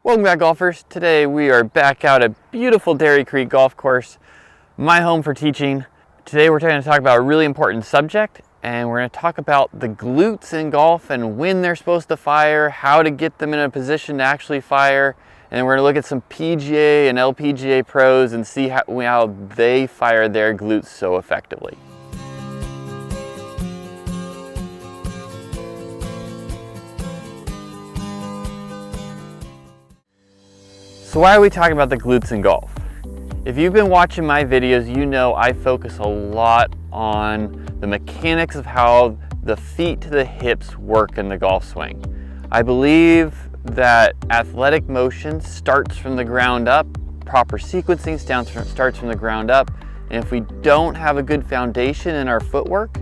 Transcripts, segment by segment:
Welcome back, golfers. Today we are back out at beautiful Dairy Creek Golf Course, my home for teaching. Today we're going to talk about a really important subject, and we're going to talk about the glutes in golf and when they're supposed to fire, how to get them in a position to actually fire, and then we're going to look at some PGA and LPGA pros and see how they fire their glutes so effectively. So why are we talking about the glutes in golf? If you've been watching my videos, you know I focus a lot on the mechanics of how the feet to the hips work in the golf swing. I believe that athletic motion starts from the ground up, proper sequencing starts from the ground up, and if we don't have a good foundation in our footwork,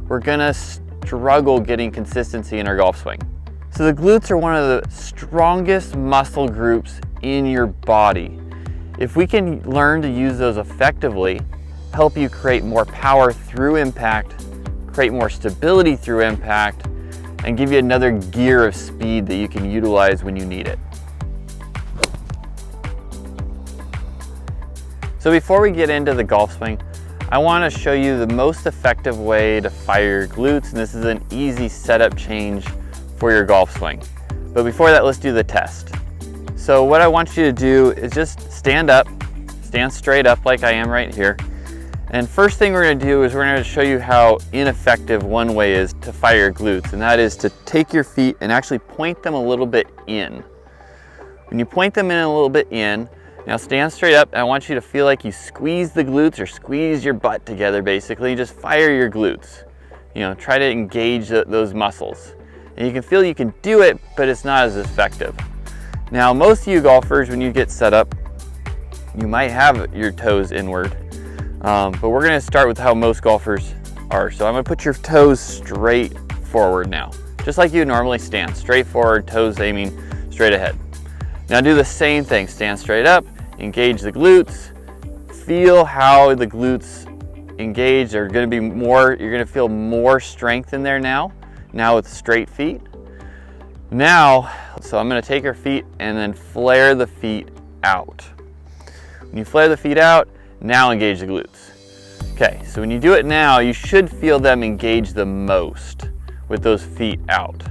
we're gonna struggle getting consistency in our golf swing. So the glutes are one of the strongest muscle groups in your body. If we can learn to use those effectively, help you create more power through impact, create more stability through impact, and give you another gear of speed that you can utilize when you need it. So before we get into the golf swing, I want to show you the most effective way to fire your glutes, and this is an easy setup change for your golf swing. But before that, let's do the test. So what I want you to do is just stand straight up like I am right here. And first thing we're going to do is we're going to show you how ineffective one way is to fire your glutes, and that is to take your feet and actually point them a little bit in. When you point them in a little bit in, now stand straight up, and I want you to feel like you squeeze the glutes or squeeze your butt together. Basically, just fire your glutes. You know, try to engage those muscles. And you can feel you can do it, but it's not as effective. Now, most of you golfers, when you get set up, you might have your toes inward, but we're gonna start with how most golfers are. So I'm gonna put your toes straight forward now, just like you normally stand, straight forward, toes aiming straight ahead. Now do the same thing, stand straight up, engage the glutes, feel how the glutes engage. They're gonna be more, you're gonna feel more strength in there now with straight feet. Now, so I'm going to take your feet and then flare the feet out. When you flare the feet out, now engage the glutes. Okay, so when you do it now, you should feel them engage the most with those feet out.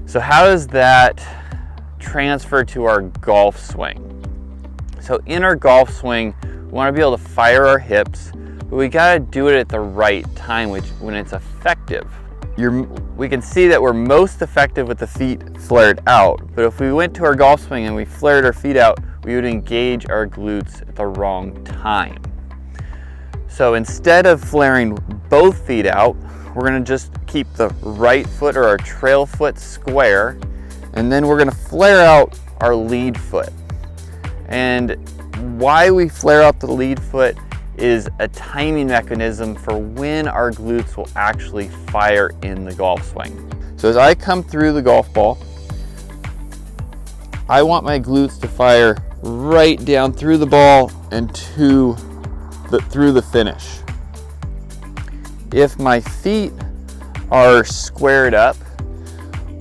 So how does that transfer to our golf swing? So in our golf swing, we want to be able to fire our hips, but we got to do it at the right time, when it's effective. We can see that we're most effective with the feet flared out, but if we went to our golf swing and we flared our feet out, we would engage our glutes at the wrong time. So instead of flaring both feet out, we're going to just keep the right foot or our trail foot square, and then we're going to flare out our lead foot. And why we flare out the lead foot is a timing mechanism for when our glutes will actually fire in the golf swing. So as I come through the golf ball, I want my glutes to fire right down through the ball and through the finish. If my feet are squared up,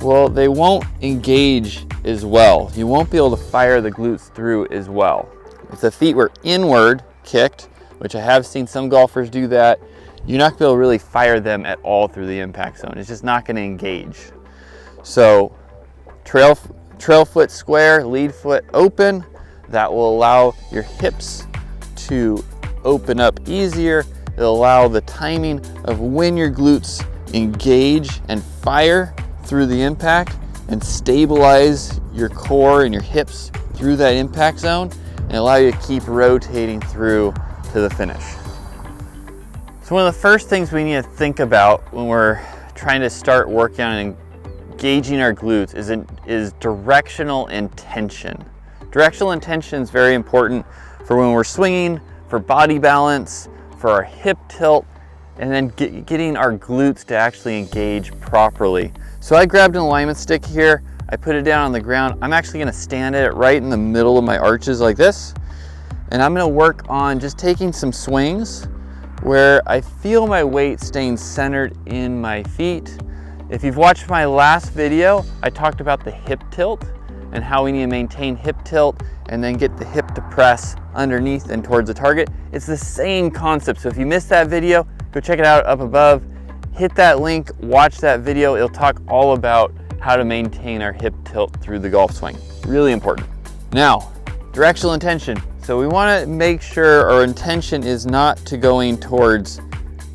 well, they won't engage as well. You won't be able to fire the glutes through as well. If the feet were inward kicked, which I have seen some golfers do that, you're not going to be able to really fire them at all through the impact zone. It's just not going to engage. So trail foot square, lead foot open. That will allow your hips to open up easier. It'll allow the timing of when your glutes engage and fire through the impact and stabilize your core and your hips through that impact zone and allow you to keep rotating through to the finish. So one of the first things we need to think about when we're trying to start working on engaging our glutes is directional intention. Directional intention is very important for when we're swinging, for body balance, for our hip tilt, and then getting our glutes to actually engage properly. So I grabbed an alignment stick here, I put it down on the ground. I'm actually going to stand it right in the middle of my arches like this. And I'm going to work on just taking some swings where I feel my weight staying centered in my feet. If you've watched my last video, I talked about the hip tilt and how we need to maintain hip tilt and then get the hip to press underneath and towards the target. It's the same concept. So if you missed that video, go check it out up above. Hit that link, watch that video. It'll talk all about how to maintain our hip tilt through the golf swing. Really important. Now, directional intention. So we want to make sure our intention is not to going towards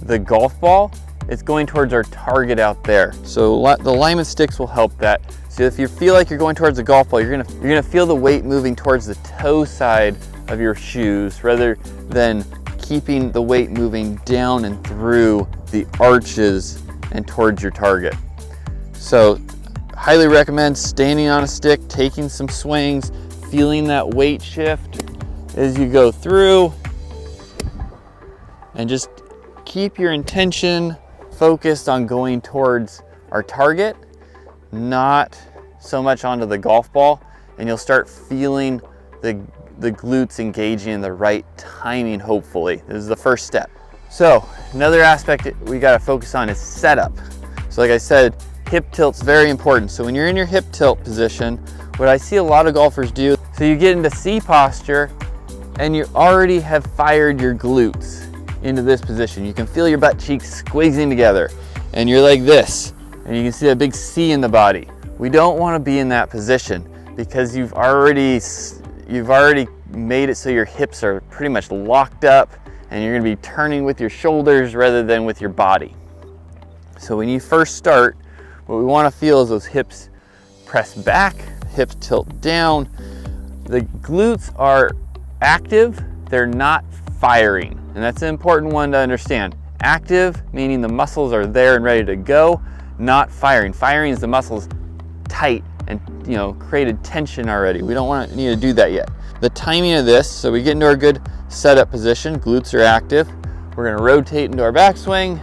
the golf ball, it's going towards our target out there. So the alignment sticks will help that. So if you feel like you're going towards the golf ball, you're gonna feel the weight moving towards the toe side of your shoes rather than keeping the weight moving down and through the arches and towards your target. So highly recommend standing on a stick, taking some swings, feeling that weight shift as you go through, and just keep your intention focused on going towards our target, not so much onto the golf ball, and you'll start feeling the glutes engaging in the right timing, hopefully. This is the first step. So another aspect that we gotta focus on is setup. So like I said, hip tilt's very important. So when you're in your hip tilt position, what I see a lot of golfers do, so you get into C posture and you already have fired your glutes into this position. You can feel your butt cheeks squeezing together and you're like this, and you can see a big C in the body. We don't want to be in that position because you've already made it so your hips are pretty much locked up and you're going to be turning with your shoulders rather than with your body. So when you first start, what we want to feel is those hips press back, hips tilt down. The glutes are active, they're not firing. And that's an important one to understand. Active, meaning the muscles are there and ready to go, not firing. Firing is the muscles tight and created tension already. We don't need to do that yet. The timing of this, so we get into our good setup position, glutes are active. We're gonna rotate into our backswing,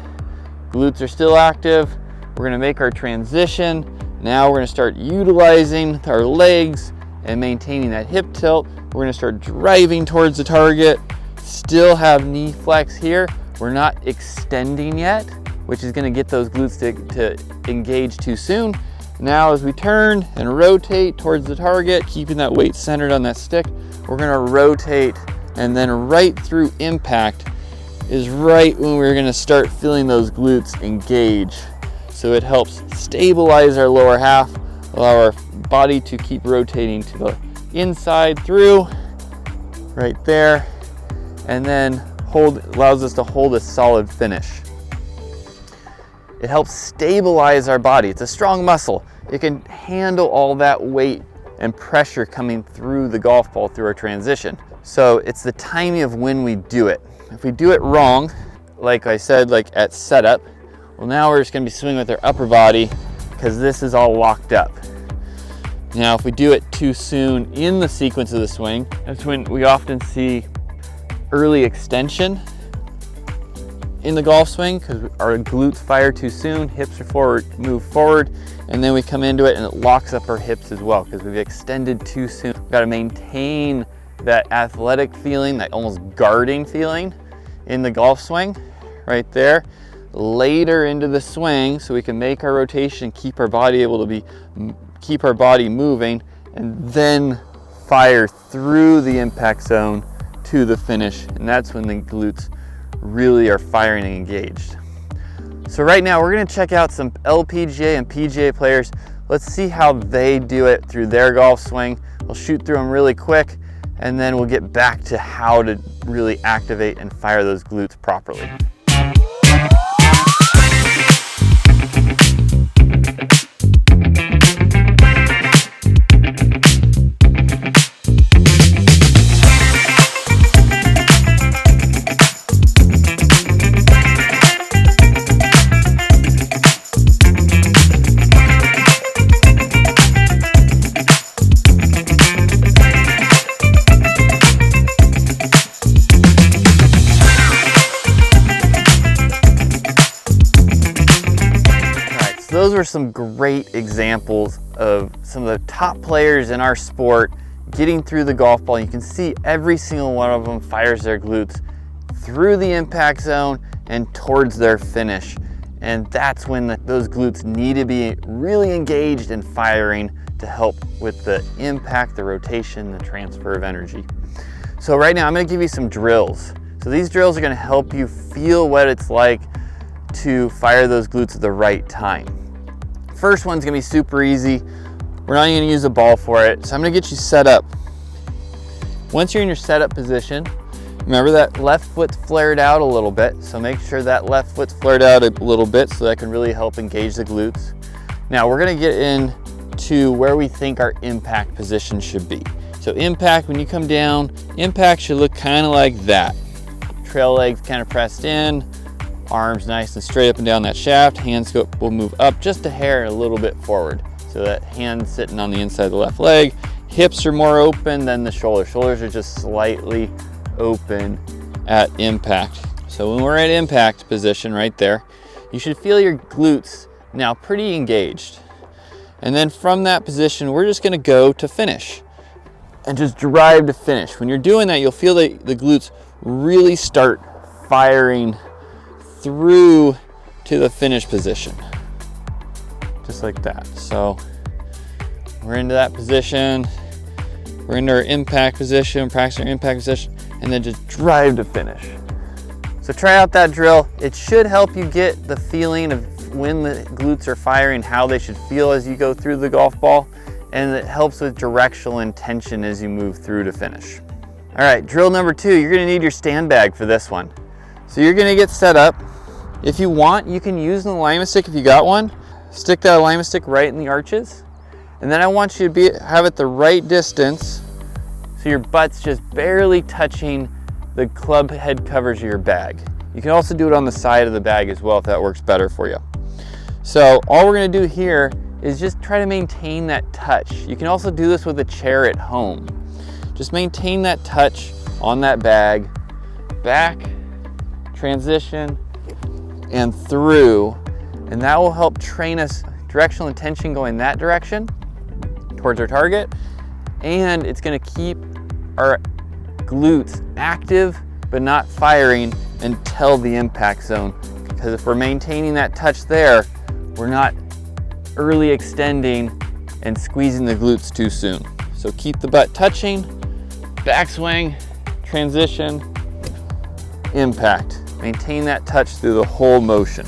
glutes are still active. We're gonna make our transition. Now we're gonna start utilizing our legs and maintaining that hip tilt. We're gonna start driving towards the target, still have knee flex here. We're not extending yet, which is gonna get those glutes to engage too soon. Now as we turn and rotate towards the target, keeping that weight centered on that stick, we're gonna rotate, and then right through impact is right when we're gonna start feeling those glutes engage. So it helps stabilize our lower half, allow our body to keep rotating to the inside through, right there, and then allows us to hold a solid finish. It helps stabilize our body. It's a strong muscle. It can handle all that weight and pressure coming through the golf ball through our transition. So it's the timing of when we do it. If we do it wrong, like I said, like at setup, well, now we're just gonna be swinging with our upper body because this is all locked up. Now, if we do it too soon in the sequence of the swing, that's when we often see early extension in the golf swing because our glutes fire too soon, hips are move forward, and then we come into it and it locks up our hips as well because we've extended too soon. We've got to maintain that athletic feeling, that almost guarding feeling in the golf swing right there. Later into the swing so we can make our rotation, keep our body keep our body moving, and then fire through the impact zone to the finish, and that's when the glutes really are firing and engaged. So right now we're going to check out some LPGA and PGA players. Let's see how they do it through their golf swing. We'll shoot through them really quick, and then we'll get back to how to really activate and fire those glutes properly. Those were some great examples of some of the top players in our sport getting through the golf ball. You can see every single one of them fires their glutes through the impact zone and towards their finish. And that's when those glutes need to be really engaged and firing to help with the impact, the rotation, the transfer of energy. So right now I'm going to give you some drills. So these drills are going to help you feel what it's like to fire those glutes at the right time. First one's going to be super easy. We're not even going to use a ball for it. So I'm going to get you set up. Once you're in your setup position, remember that left foot's flared out a little bit. So make sure that left foot's flared out a little bit so that can really help engage the glutes. Now we're going to get into where we think our impact position should be. So impact, when you come down, impact should look kind of like that. Trail legs kind of pressed in, arms nice and straight up and down that shaft. Hands will move up just a hair a little bit forward. So that hand sitting on the inside of the left leg. Hips are more open than the shoulders. Shoulders are just slightly open at impact. So when we're at impact position right there, you should feel your glutes now pretty engaged. And then from that position, we're just gonna go to finish and just drive to finish. When you're doing that, you'll feel the glutes really start firing through to the finish position. Just like that. So we're into that position. We're into our impact position, practicing our impact position, and then just drive to finish. So try out that drill. It should help you get the feeling of when the glutes are firing, how they should feel as you go through the golf ball, and it helps with directional intention as you move through to finish. All right, drill number 2, you're gonna need your stand bag for this one. So you're gonna get set up. If you want, you can use an alignment stick if you got one. Stick that alignment stick right in the arches. And then I want you to have it the right distance so your butt's just barely touching the club head covers of your bag. You can also do it on the side of the bag as well if that works better for you. So all we're gonna do here is just try to maintain that touch. You can also do this with a chair at home. Just maintain that touch on that bag, back, transition, and through, and that will help train us directional intention going that direction towards our target, and it's gonna keep our glutes active but not firing until the impact zone, because if we're maintaining that touch there, we're not early extending and squeezing the glutes too soon. So keep the butt touching, backswing, transition, impact. Maintain that touch through the whole motion.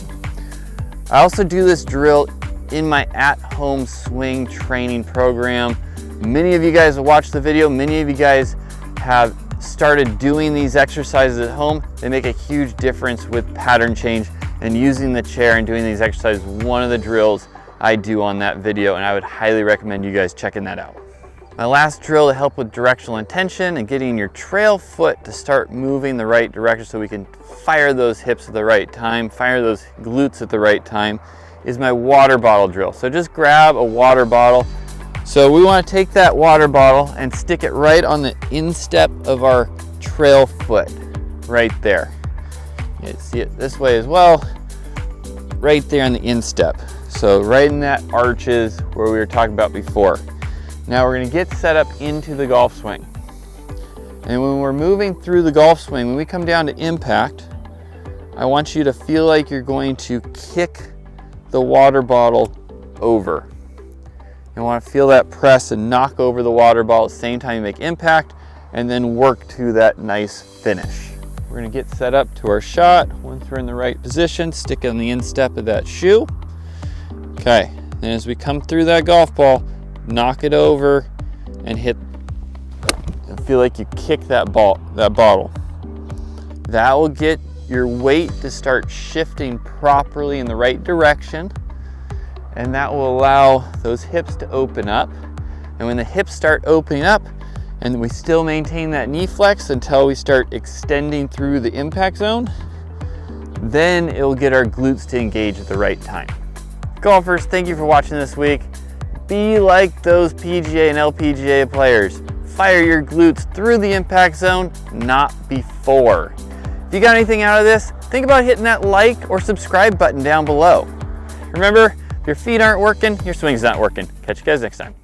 I also do this drill in my at-home swing training program. Many of you guys have watched the video. Many of you guys have started doing these exercises at home. They make a huge difference with pattern change, and using the chair and doing these exercises, one of the drills I do on that video, and I would highly recommend you guys checking that out. My last drill to help with directional intention and getting your trail foot to start moving the right direction so we can fire those hips at the right time, fire those glutes at the right time, is my water bottle drill. So just grab a water bottle. So we want to take that water bottle and stick it right on the instep of our trail foot, right there. You can see it this way as well, right there on the instep. So right in that arches where we were talking about before. Now we're going to get set up into the golf swing. And when we're moving through the golf swing, when we come down to impact, I want you to feel like you're going to kick the water bottle over. You want to feel that press and knock over the water bottle at the same time you make impact, and then work to that nice finish. We're going to get set up to our shot. Once we're in the right position, stick on the instep of that shoe. Okay, and as we come through that golf ball, knock it over and hit, and feel like you kick that bottle. That will get your weight to start shifting properly in the right direction, and that will allow those hips to open up. And when the hips start opening up and we still maintain that knee flex until we start extending through the impact zone, then it'll get our glutes to engage at the right time. Golfers, thank you for watching this week. Be like those PGA and LPGA players. Fire your glutes through the impact zone, not before. If you got anything out of this, think about hitting that like or subscribe button down below. Remember, if your feet aren't working, your swing's not working. Catch you guys next time.